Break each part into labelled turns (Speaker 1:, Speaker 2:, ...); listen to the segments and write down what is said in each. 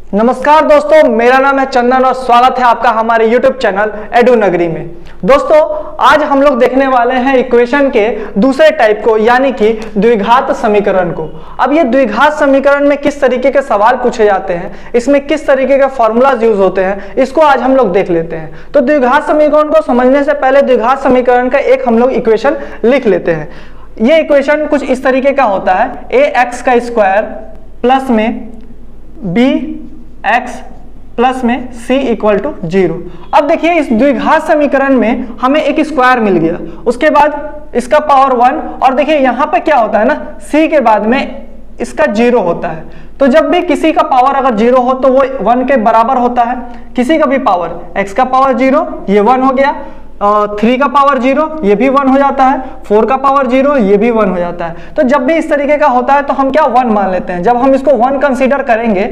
Speaker 1: नमस्कार दोस्तों, मेरा नाम है चंदन और स्वागत है आपका हमारे YouTube चैनल एडू नगरी में। दोस्तों, आज हम लोग देखने वाले हैं इक्वेशन के दूसरे टाइप को, यानी कि द्विघात समीकरण को। अब ये द्विघात समीकरण में किस तरीके के सवाल पूछे जाते हैं, इसमें किस तरीके के फॉर्मूलाज यूज होते हैं, इसको आज हम लोग देख लेते हैं। तो द्विघात समीकरण को समझने से पहले द्विघात समीकरण का एक हम लोग इक्वेशन लिख लेते हैं। ये इक्वेशन कुछ इस तरीके का होता है, ax का स्क्वायर प्लस में bx प्लस में c इक्वल टू 0। अब देखिए, इस द्विघात समीकरण में हमें एक स्क्वायर मिल गया, उसके बाद इसका पावर 1, और देखिए यहां पे क्या होता है ना, c के बाद में इसका 0 होता है। तो जब भी किसी का पावर अगर 0 हो तो वो 1 के बराबर होता है। किसी का भी पावर, x का पावर 0 ये 1 हो गया, 3 का पावर 0 ये भी 1 हो जाता है, 4 का पावर 0 ये भी 1 हो जाता है। तो जब भी इस तरीके का होता है तो हम क्या 1 मान लेते हैं। जब हम इसको 1 कंसीडर करेंगे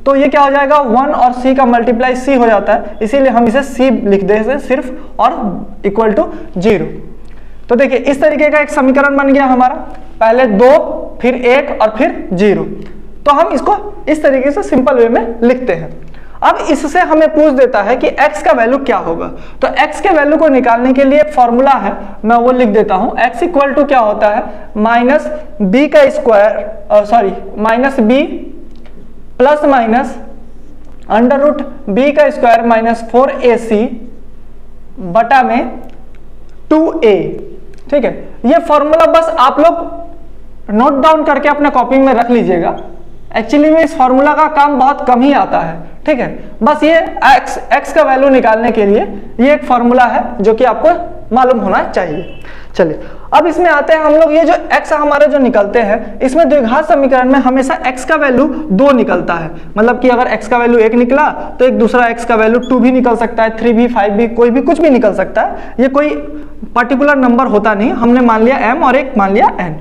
Speaker 1: तो ये क्या हो जाएगा, 1 और c का मल्टीप्लाई c हो जाता है, इसीलिए हम इसे c लिख देते हैं सिर्फ, और इक्वल टू 0। तो देखिए इस तरीके का एक समीकरण बन गया हमारा, पहले 2 फिर 1 और फिर 0। तो हम इसको इस तरीके से सिंपल वे में लिखते हैं। अब इससे हमें पूछ देता है कि x का वैल्यू क्या होगा। तो x के वैल्यू को निकालने के लिए एक फॉर्मूला है, मैं वो लिख देता हूं। x इक्वल टू क्या होता है, माइनस बी का square, minus B plus minus under root B का स्क्वायर माइनस 4ac बटा में 2a। ठीक है, ये फॉर्मूला बस आप लोग नोट डाउन करके अपने कॉपी में रख लीजिएगा। एक्चुअली में इस फॉर्मूला का काम बहुत कम ही आता है। ठीक है, बस ये x का वैल्यू निकालने के लिए ये एक फॉर्मूला है जो कि आपको मालूम होना चाहिए। चलिए अब इसमें आते हैं हम लोग। ये जो x हमारे जो निकलते हैं, इसमें द्विघात समीकरण में हमेशा x का वैल्यू 2 निकलता है। मतलब कि अगर x का वैल्यू 1 निकला तो एक दूसरा x का वैल्यू 2 भी निकल सकता है, 3 भी, 5 भी, कोई भी कुछ भी निकल सकता है। ये कोई पर्टिकुलर नंबर होता नहीं, हमने मान लिया m और एक मान लिया n।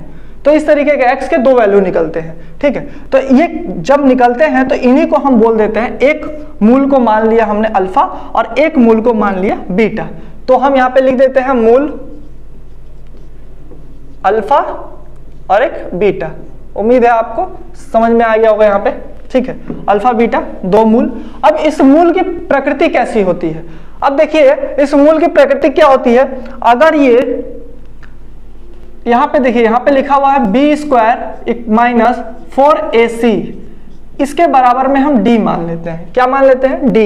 Speaker 1: तो इस तरीके के x के 2 वैल्यू निकलते हैं। ठीक है, तो ये जब निकलते हैं तो इन्हीं को हम बोल देते हैं, एक मूल को मान लिया हमने अल्फा और एक मूल को मान लिया बीटा। तो हम यहाँ पे लिख देते हैं मूल अल्फा और एक बीटा। उम्मीद है आपको समझ में आ गया होगा यहाँ पे। ठीक है, अल्फा बीटा 2 मूल। अब इस मूल की प्रकृति कैसी होती है, अब देखिए इस मूल की प्रकृति क्या होती है। अगर ये यहां पे देखिए, यहां पे लिखा हुआ है बी स्क्वायर माइनस 4ac, इसके बराबर में हम d मान लेते हैं। क्या मान लेते हैं, d।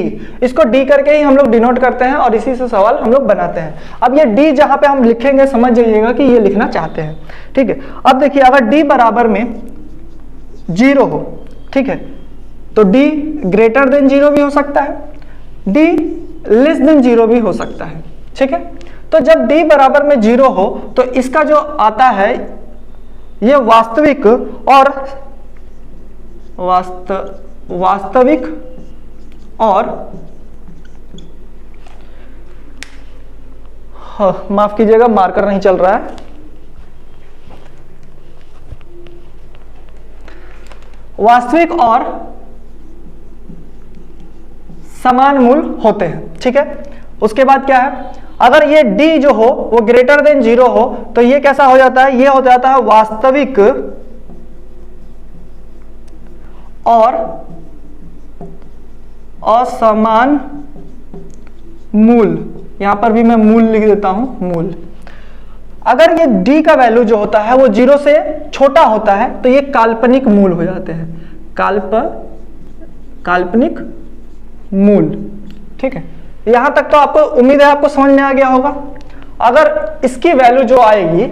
Speaker 1: इसको d करके ही हम लोग डिनोट करते हैं और इसी से सवाल हम लोग बनाते हैं। अब ये d जहां पे हम लिखेंगे, समझ जाइएगा कि ये लिखना चाहते हैं। ठीक है, अब देखिए अगर d बराबर में 0 हो, ठीक है, तो d ग्रेटर देन 0 भी हो सकता है, d लेस देन 0 भी हो सकता है। ठीक है, तो जब d बराबर में 0 हो तो इसका जो आता है ये वास्तविक और वास्तविक और माफ कीजिएगा मार्कर नहीं चल रहा है, वास्तविक और समान मूल होते हैं। ठीक है, उसके बाद क्या है, अगर ये d जो हो वो ग्रेटर देन 0 हो तो ये कैसा हो जाता है, ये हो जाता है वास्तविक और असमान मूल। यहां पर भी मैं मूल लिख देता हूं, मूल। अगर ये d का वैल्यू जो होता है वो 0 से छोटा होता है तो ये काल्पनिक मूल हो जाते हैं, काल्पनिक मूल। ठीक है, यहां तक तो आपको उम्मीद है आपको समझ में आ गया होगा। अगर इसकी वैल्यू जो आएगी,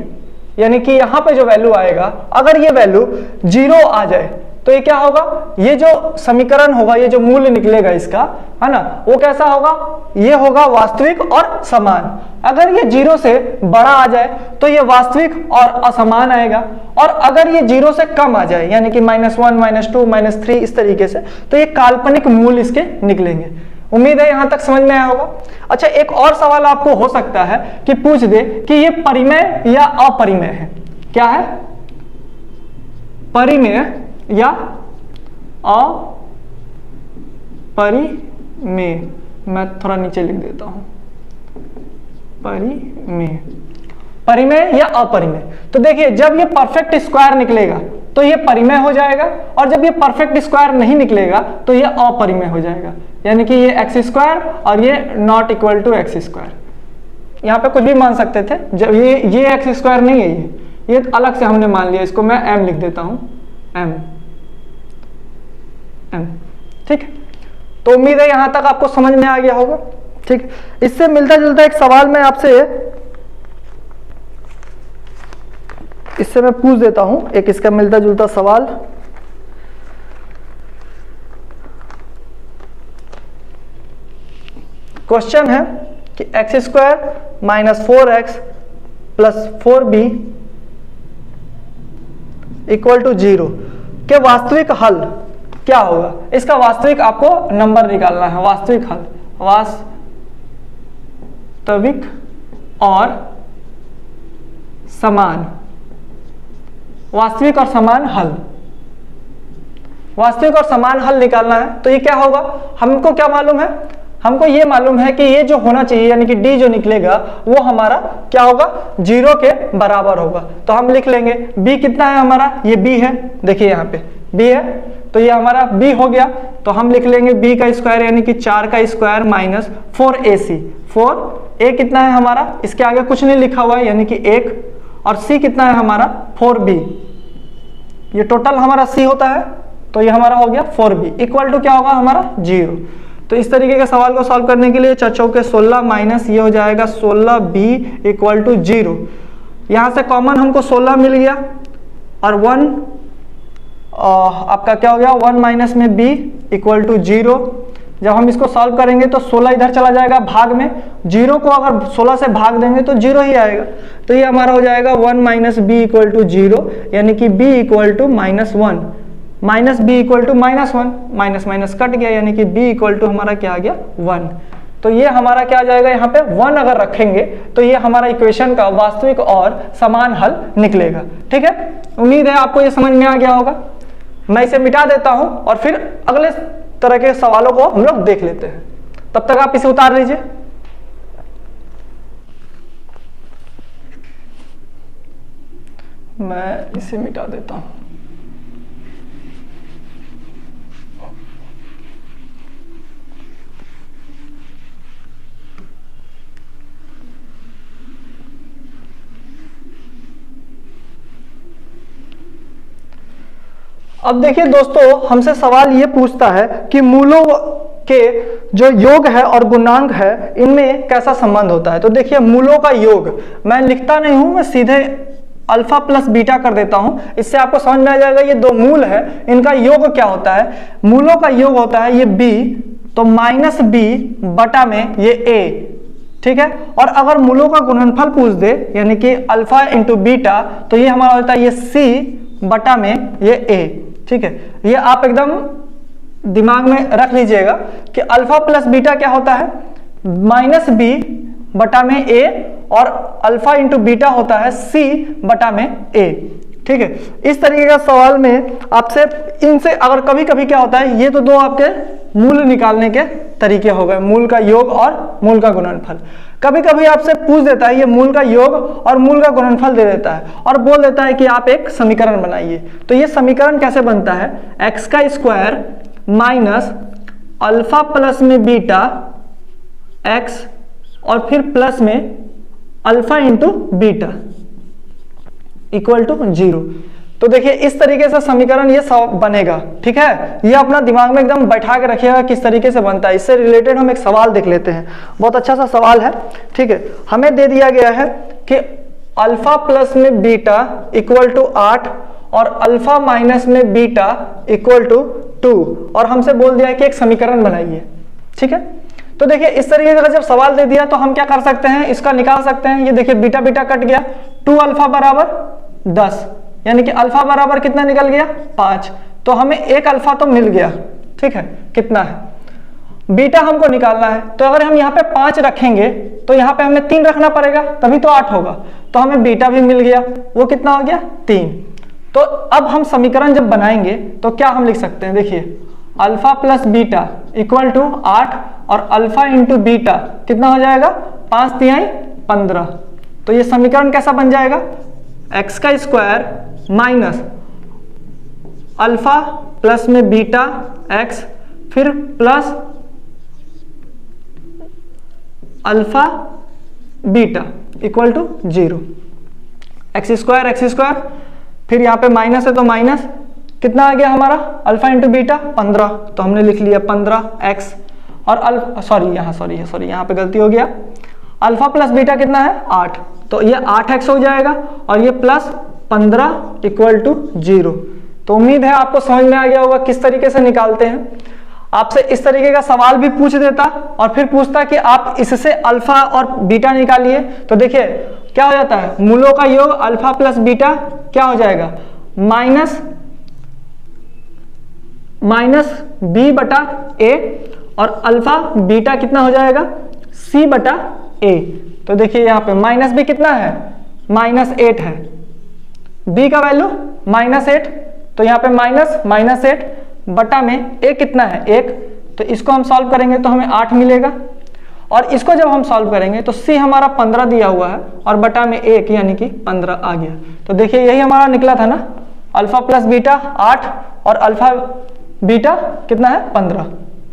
Speaker 1: यानी कि यहां पे जो वैल्यू आएगा, अगर ये वैल्यू 0 आ जाए तो ये क्या होगा, ये जो समीकरण होगा, ये जो मूल्य निकलेगा इसका, है ना, वो कैसा होगा, ये होगा वास्तविक और समान। अगर ये 0 से बड़ा आ जाए तो ये वास्तविक और असमान आएगा, और अगर ये 0 से कम आ जाए, यानी कि -1, -2, -3 इस तरीके से, तो ये काल्पनिक मूल इसके निकलेंगे। उम्मीद है यहां तक समझ में आया होगा। अच्छा, एक और सवाल आपको हो सकता है कि पूछ दे कि ये परिमेय या अपरिमेय है। क्या है, परिमेय या अपरिमेय। मैं थोड़ा नीचे लिख देता हूं, परिमेय, परिमेय या अपरिमेय। तो देखिए जब ये परफेक्ट स्क्वायर निकलेगा तो ये परिमेय हो जाएगा, और जब ये परफेक्ट स्क्वायर नहीं निकलेगा तो ये अपरिमेय हो जाएगा, यानी कि ये एक्स स्क्वायर और ये not equal to X square. यहाँ पे कुछ भी मान सकते थे, जब ये एक्स स्क्वायर नहीं है, ये अलग से हमने मान लिया, इसको मैं m लिख देता हूँ, m। ठीक, तो उम्मीद है यहाँ तक आपको समझ में आ गया होगा। ठीक, इससे मिलता जुलता एक सवाल मैं आपसे मैं पूछ देता हूं, एक इसका मिलता जुलता सवाल। क्वेश्चन है कि X square minus 4x plus 4b equal to 0 के वास्तविक हल क्या होगा। इसका वास्तविक आपको नंबर निकालना है, वास्तविक हल, वास्तविक और समान, वास्तविक और समान हल, वास्तविक और समान हल निकालना है। तो ये क्या होगा, हमको क्या मालूम है, हमको ये मालूम है कि ये जो होना चाहिए यानी कि d जो निकलेगा वो हमारा क्या होगा, 0 के बराबर होगा। तो हम लिख लेंगे b कितना है हमारा, ये b है, देखिए यहाँ पे b है, तो ये हमारा b हो गया। तो हम लिख लेंगे b का स्क्वायर यानी कि 4 का स्क्वायर माइनस 4ac, 4a कितना है हमारा, इसके आगे कुछ नहीं लिखा हुआ है यानी कि 1, और c कितना है हमारा 4b, ये टोटल हमारा c होता है, तो ये हमारा हो गया 4b इक्वल टू क्या होगा हमारा 0। तो इस तरीके के सवाल को सॉल्व करने के लिए 4 चौके 16 माइनस ये हो जाएगा 16b इक्वल टू 0। यहाँ से कॉमन हमको 16 मिल गया और 1 आपका क्या हो गया, 1 माइनस में b इक्वल टू 0। जब हम इसको सॉल्व करेंगे तो 16 इधर चला जाएगा भाग में, 0 को अगर 16 से भाग देंगे तो 0 ही आएगा। तो ये हमारा हो जाएगा 1 माइनस बी इक्वल टू 0, यानी कि b equal to -1, minus B equal to -1, minus minus cut गया यानी कि b इक्वल टू हमारा क्या आ गया 1। तो ये हमारा क्या आ जाएगा, यहाँ पे 1 अगर रखेंगे तो ये हमारा इक्वेशन का वास्तविक और समान हल निकलेगा। ठीक है, उम्मीद है आपको ये समझ में आ गया होगा। मैं इसे मिटा देता हूं और फिर अगले तरह के सवालों को हम लोग देख लेते हैं, तब तक आप इसे उतार लीजिए। मैं इसे मिटा देता हूं। अब देखिए दोस्तों, हमसे सवाल ये पूछता है कि मूलों के जो योग है और गुणांक है इनमें कैसा संबंध होता है। तो देखिए मूलों का योग मैं लिखता नहीं हूं, मैं सीधे अल्फा प्लस बीटा कर देता हूं, इससे आपको समझ में आ जाएगा ये दो मूल है, इनका योग क्या होता है। मूलों का योग होता है ये b, तो माइनस b बटा में ये a, ठीक है। और अगर मूलों का गुणनफल पूछ दे यानी कि अल्फा इंटू बीटा, तो ये हमारा होता है ये c बटा में ये a, ठीक है। ये आप एकदम दिमाग में रख लीजिएगा कि अल्फा प्लस बीटा क्या होता है, माइनस b बटा में a, और अल्फा इंटू बीटा होता है c बटा में a, ठीक है। इस तरीके का सवाल में आपसे इनसे अगर कभी कभी क्या होता है, ये तो दो आपके मूल निकालने के तरीके हो गए, मूल का योग और मूल का गुणनफल। कभी कभी आपसे पूछ देता है ये मूल का योग और मूल का गुणनफल दे देता है और बोल देता है कि आप एक समीकरण बनाइए। तो ये समीकरण कैसे बनता है, एक्स का स्क्वायर माइनस अल्फा प्लस में बीटा एक्स और फिर प्लस में alpha into beta equal to 0। तो देखिए इस तरीके से समीकरण ये बनेगा, ठीक है। ये अपना दिमाग में एकदम बैठा के रखिएगा किस तरीके से बनता है। इससे रिलेटेड हम एक सवाल देख लेते हैं, बहुत अच्छा सा सवाल है, ठीक है। हमें दे दिया गया है कि अल्फा प्लस में बीटा इक्वल टू 8 और अल्फा माइनस में बीटा इक्वल टू 2, और हमसे बोल दिया है कि एक समीकरण बनाइए, ठीक है। तो देखिए इस तरीके का जब सवाल दे दिया तो हम क्या कर सकते हैं, इसका निकाल सकते हैं। ये देखिए बीटा बीटा कट गया, 2 अल्फा बराबर 10, यानी कि अल्फा बराबर कितना निकल गया 5। तो हमें एक अल्फा तो मिल गया, ठीक है। कितना है, बीटा हमको निकालना है। तो अगर हम यहाँ पे 5 रखेंगे तो यहाँ पे हमें 3 रखना पड़ेगा, तभी तो 8 होगा। तो हमें बीटा भी मिल गया, वो कितना हो गया 3। तो अब हम समीकरण जब बनाएंगे तो क्या हम लिख सकते हैं, देखिए alpha plus beta equal to 8 और अल्फा इंटू बीटा कितना हो जाएगा 5 तिहाई 15। तो ये समीकरण कैसा बन जाएगा, एक्स का स्क्वायर माइनस अल्फा प्लस में बीटा एक्स, फिर plus alpha beta equal to 0, X square, फिर यहाँ पे माइनस है तो माइनस, कितना आ गया हमारा अल्फा इंटू बीटा 15, तो हमने लिख लिया 15x, और सॉरी यहाँ पे गलती हो गया, अल्फा प्लस बीटा कितना है 8, तो ये 8x हो जाएगा, और ये प्लस 15 इक्वल टू 0। तो उम्मीद है आपको समझ में आ गया होगा किस तरीके से निकालते हैं। आपसे इस तरीके का सवाल भी पूछ देता और फिर पूछता कि आप इससे अल्फा और बीटा निकालिए, तो देखिए क्या हो जाता है, मूलों का योग अल्फा प्लस बीटा क्या हो जाएगा, माइनस बी बटा ए, और अल्फा बीटा कितना हो जाएगा सी बटा ए। तो देखिए यहाँ पे माइनस बी कितना है, -8 है, बी का वैल्यू -8, तो यहाँ पे -8 बटा में ए कितना है 1, तो इसको हम सॉल्व करेंगे तो हमें 8 मिलेगा, और इसको जब हम सॉल्व करेंगे तो सी हमारा 15 दिया हुआ है और बटा में 1 यानी कि 15 आ गया। तो देखिए यही हमारा निकला था ना, अल्फा प्लस बीटा 8 और अल्फा बीटा कितना है 15।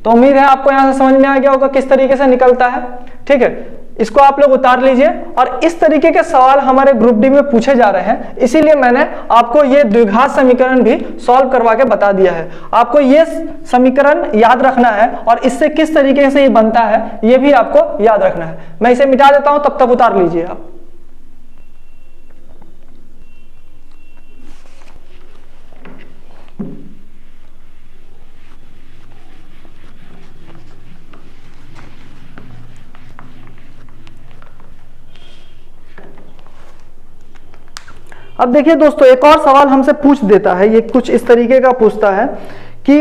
Speaker 1: तो उम्मीद है आपको यहाँ से समझ में आ गया होगा किस तरीके से निकलता है। ठीक है, इसको आप लोग उतार लीजिए, और इस तरीके के सवाल हमारे ग्रुप डी में पूछे जा रहे हैं, इसीलिए मैंने आपको ये द्विघात समीकरण भी सॉल्व करवा के बता दिया है। आपको ये समीकरण याद रखना है और इससे किस तरीके से ये बनता है ये भी आपको याद रखना है। मैं इसे मिटा देता हूं, तब तक उतार लीजिए आप। अब देखिए दोस्तों, एक और सवाल हमसे पूछ देता है, ये कुछ इस तरीके का पूछता है कि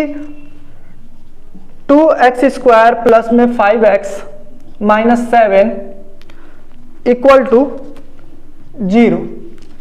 Speaker 1: 2x² प्लस में 5x माइनस 7 इक्वल टू 0।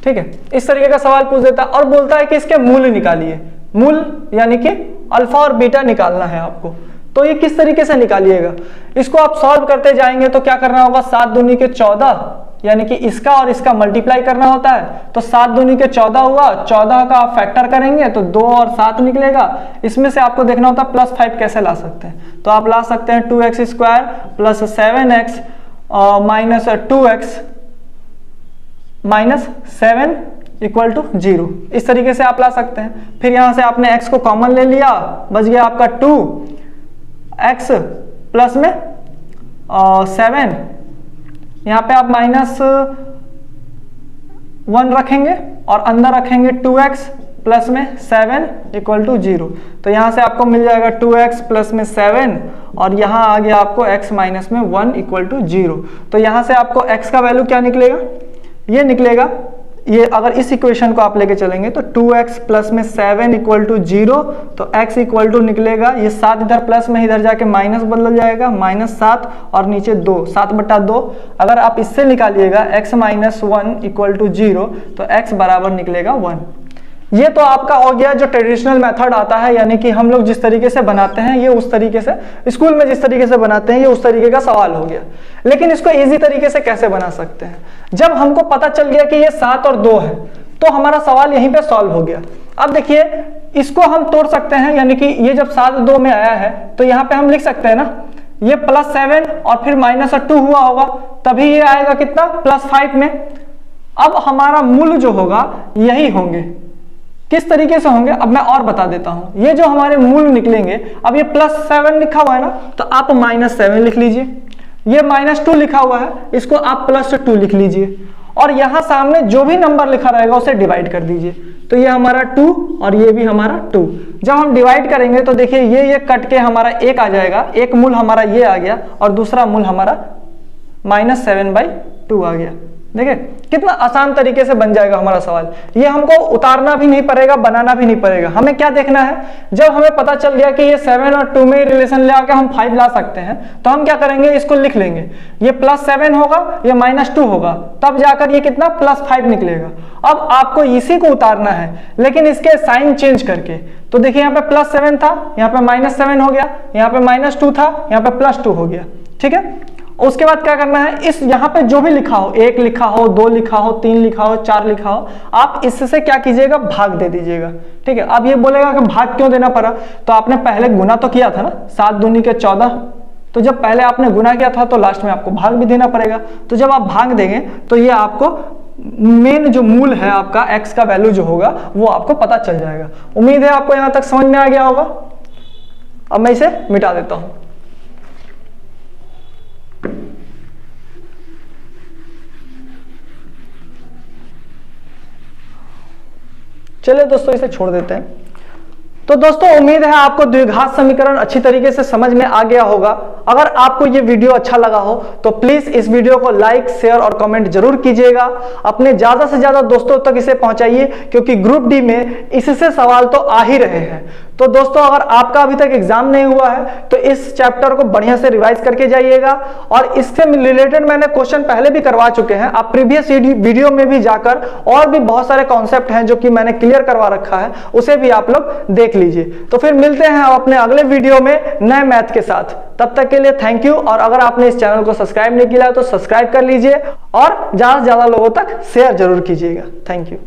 Speaker 1: ठीक है, इस तरीके का सवाल पूछ देता है और बोलता है कि इसके मूल निकालिए। मूल यानी कि अल्फा और बीटा निकालना है आपको। तो ये किस तरीके से निकालिएगा, इसको आप सॉल्व करते जाएंगे तो क्या करना होगा, 7 दूनी के 14 यानी कि इसका और इसका मल्टीप्लाई करना होता है। तो 7 दूनी के 14 हुआ, 14 का आप फैक्टर करेंगे तो 2 और 7 निकलेगा। इसमें से आपको देखना होता है +5 कैसे ला सकते हैं, तो आप ला सकते हैं 2x² plus 7x minus 2x minus 7 equal to 0। इस तरीके से आप ला सकते हैं। फिर यहां से आपने x को कॉमन ले लिया, बच गया आपका 2x प्लस में 7, यहाँ पे आप -1 रखेंगे और अंदर रखेंगे 2x प्लस में 7 इक्वल टू 0। तो यहाँ से आपको मिल जाएगा 2x प्लस में 7 और यहाँ आ गया आपको x माइनस में 1 इक्वल टू 0। तो यहाँ से आपको x का वैल्यू क्या निकलेगा, ये निकलेगा, ये अगर इस इक्वेशन को आप लेके चलेंगे तो 2x प्लस में 7 इक्वल टू 0, तो x इक्वल टू निकलेगा, ये 7 इधर प्लस में इधर जाके माइनस बदल जाएगा, -7 और नीचे 2, 7/2। अगर आप इससे निकालिएगा x माइनस 1 इक्वल टू 0, तो x बराबर निकलेगा 1। ये तो आपका हो गया जो ट्रेडिशनल मेथड आता है, यानी कि हम लोग जिस तरीके से बनाते हैं ये उस तरीके से, स्कूल में जिस तरीके से बनाते हैं ये उस तरीके का सवाल हो गया। लेकिन इसको इजी तरीके से कैसे बना सकते हैं, जब हमको पता चल गया कि ये 7 और 2 है तो हमारा सवाल यहीं पे सॉल्व हो गया। अब देखिए इसको हम तोड़ सकते हैं, यानी कि ये जब 7 2 में आया है तो यहाँ पे हम लिख सकते हैं ना, ये +7 और फिर -2 हुआ होगा, तभी ये आएगा कितना +5 में। अब हमारा मूल जो होगा यही होंगे, किस तरीके से होंगे अब मैं और बता देता हूं। ये जो हमारे मूल निकलेंगे, अब ये +7 लिखा हुआ है ना, तो आप -7 लिख लीजिए, ये -2 लिखा हुआ है, इसको आप +2 लिख लीजिए, और यहां सामने जो भी नंबर लिखा रहेगा उसे डिवाइड कर दीजिए। तो ये हमारा 2 और ये भी हमारा 2। जब हम डिवाइड करेंगे तो देखिए ये कट के हमारा 1 आ जाएगा, एक मूल हमारा ये आ गया और दूसरा मूल हमारा -7/2 आ गया। देखिए कितना आसान तरीके से बन जाएगा हमारा सवाल। ये हमको उतारना भी नहीं पड़ेगा, बनाना भी नहीं पड़ेगा। हमें क्या देखना है, जब हमें पता चल गया कि ये 7 और 2 में रिलेशन ले आके हम 5 ला सकते हैं, तो हम क्या करेंगे, इसको लिख लेंगे, ये +7 होगा, ये -2 होगा, तब जाकर ये कितना +5 निकलेगा। अब आपको इसी को उतारना है, लेकिन इसके साइन चेंज करके। तो देखिए यहाँ पे +7 था, यहाँ पे -7 हो गया, यहाँ पे -2 था, यहाँ पे +2 हो गया। ठीक है, उसके बाद क्या करना है, इस यहाँ पे जो भी लिखा हो, 1 लिखा हो, 2 लिखा हो, 3 लिखा हो, 4 लिखा हो, आप इससे क्या कीजिएगा, भाग दे दीजिएगा। ठीक है, अब ये बोलेगा कि भाग क्यों देना पड़ा, तो आपने पहले गुना तो किया था ना, 7 दूनी के 14, तो जब पहले आपने गुना किया था तो लास्ट में आपको भाग भी देना पड़ेगा। तो जब आप भाग देंगे तो ये आपको मेन जो मूल है आपका x का वैल्यू जो होगा वो आपको पता चल जाएगा। उम्मीद है आपको यहां तक समझ में आ गया होगा। अब मैं इसे मिटा देता हूं। चलिए दोस्तों इसे छोड़ देते हैं। तो दोस्तों उम्मीद है आपको द्विघात समीकरण अच्छी तरीके से समझ में आ गया होगा। अगर आपको ये वीडियो अच्छा लगा हो तो प्लीज इस वीडियो को लाइक, शेयर और कमेंट जरूर कीजिएगा। अपने ज्यादा से ज्यादा दोस्तों तक इसे पहुंचाइए, क्योंकि ग्रुप डी में इससे सवाल तो आ ही रहे हैं। तो दोस्तों अगर आपका अभी तक एग्जाम नहीं हुआ है तो इस चैप्टर को बढ़िया से रिवाइज करके जाइएगा। और इससे रिलेटेड मैंने क्वेश्चन पहले भी करवा चुके हैं, आप प्रीवियस वीडियो में भी जाकर और भी बहुत सारे कॉन्सेप्ट हैं जो कि मैंने क्लियर करवा रखा है, उसे भी आप लोग देख लीजिए। तो फिर मिलते हैं अपने अगले वीडियो में नए मैथ के साथ। तब तक के लिए थैंक यू। और अगर आपने इस चैनल को सब्सक्राइब नहीं किया तो सब्सक्राइब कर लीजिए और ज्यादा से ज्यादा लोगों तक शेयर जरूर कीजिएगा। Thank you.